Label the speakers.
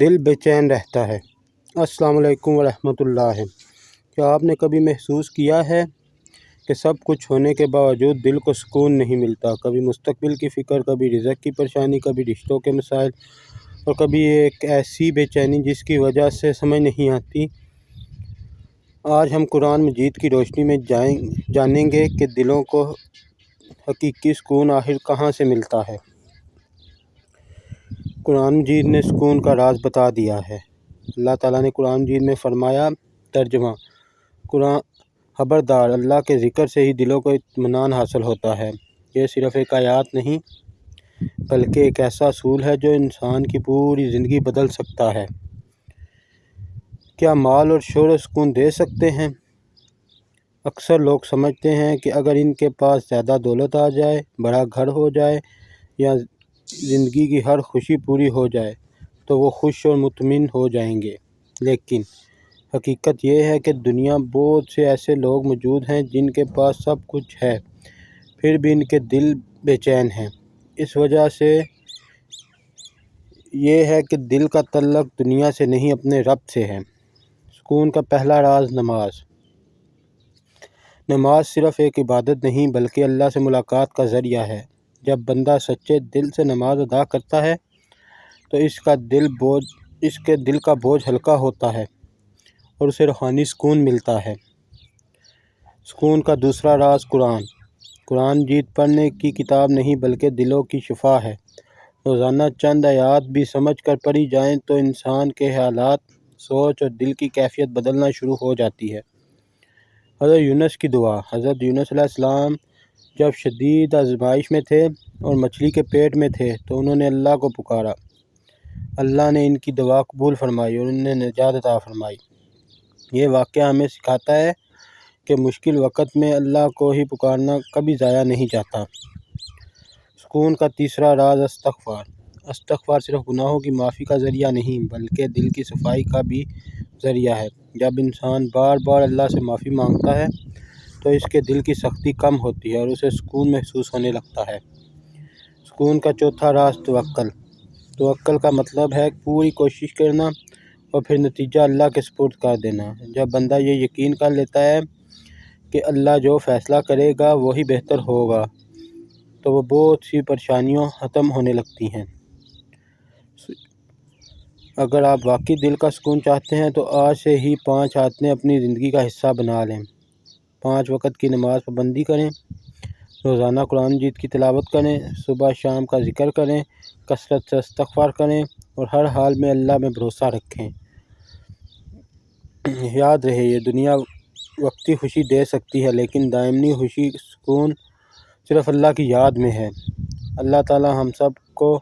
Speaker 1: دل بے چین رہتا ہے۔ السلام علیکم ورحمۃ اللہ۔ کیا آپ نے کبھی محسوس کیا ہے کہ سب کچھ ہونے کے باوجود دل کو سکون نہیں ملتا؟ کبھی مستقبل کی فکر، کبھی رزق کی پریشانی، کبھی رشتوں کے مسائل، اور کبھی ایک ایسی بے چینی جس کی وجہ سے سمجھ نہیں آتی۔ آج ہم قرآن مجید کی روشنی میں جانیں گے کہ دلوں کو حقیقی سکون آخر کہاں سے ملتا ہے۔ قرآن مجید نے سکون کا راز بتا دیا ہے۔ اللہ تعالیٰ نے قرآن مجید میں فرمایا، ترجمہ: خبردار، اللہ کے ذکر سے ہی دلوں کو اطمینان حاصل ہوتا ہے۔ یہ صرف ایک آیات نہیں بلکہ ایک ایسا اصول ہے جو انسان کی پوری زندگی بدل سکتا ہے۔ کیا مال اور شہرت سکون دے سکتے ہیں؟ اکثر لوگ سمجھتے ہیں کہ اگر ان کے پاس زیادہ دولت آ جائے، بڑا گھر ہو جائے یا زندگی کی ہر خوشی پوری ہو جائے تو وہ خوش اور مطمئن ہو جائیں گے، لیکن حقیقت یہ ہے کہ دنیا بہت سے ایسے لوگ موجود ہیں جن کے پاس سب کچھ ہے، پھر بھی ان کے دل بے چین ہیں۔ اس وجہ سے یہ ہے کہ دل کا تعلق دنیا سے نہیں، اپنے رب سے ہے۔ سکون کا پہلا راز نماز۔ نماز صرف ایک عبادت نہیں بلکہ اللہ سے ملاقات کا ذریعہ ہے۔ جب بندہ سچے دل سے نماز ادا کرتا ہے تو اس کے دل کا بوجھ ہلکا ہوتا ہے اور اسے روحانی سکون ملتا ہے۔ سکون کا دوسرا راز قرآن۔ قرآن مجید پڑھنے کی کتاب نہیں بلکہ دلوں کی شفا ہے۔ روزانہ چند آیات بھی سمجھ کر پڑھی جائیں تو انسان کے حالات، سوچ اور دل کی کیفیت بدلنا شروع ہو جاتی ہے۔ حضرت یونس کی دعا۔ حضرت یونس علیہ السلام جب شدید آزمائش میں تھے اور مچھلی کے پیٹ میں تھے تو انہوں نے اللہ کو پکارا۔ اللہ نے ان کی دعا قبول فرمائی اور انہیں نجات عطا فرمائی۔ یہ واقعہ ہمیں سکھاتا ہے کہ مشکل وقت میں اللہ کو ہی پکارنا کبھی ضائع نہیں جاتا۔ سکون کا تیسرا راز استغفار۔ استغفار صرف گناہوں کی معافی کا ذریعہ نہیں بلکہ دل کی صفائی کا بھی ذریعہ ہے۔ جب انسان بار بار اللہ سے معافی مانگتا ہے تو اس کے دل کی سختی کم ہوتی ہے اور اسے سکون محسوس ہونے لگتا ہے۔ سکون کا چوتھا راز توکل۔ توکل کا مطلب ہے پوری کوشش کرنا اور پھر نتیجہ اللہ کے سپرد کر دینا۔ جب بندہ یہ یقین کر لیتا ہے کہ اللہ جو فیصلہ کرے گا وہی بہتر ہوگا تو وہ بہت سی پریشانیاں ختم ہونے لگتی ہیں۔ اگر آپ واقعی دل کا سکون چاہتے ہیں تو آج سے ہی 5 عادتیں اپنی زندگی کا حصہ بنا لیں۔ 5 وقت کی نماز پابندی کریں، روزانہ قرآن مجید کی تلاوت کریں، صبح شام کا ذکر کریں، کثرت سے استغفار کریں اور ہر حال میں اللہ میں بھروسہ رکھیں۔ یاد رہے، یہ دنیا وقتی خوشی دے سکتی ہے لیکن دائمی خوشی، سکون صرف اللہ کی یاد میں ہے۔ اللہ تعالی ہم سب کو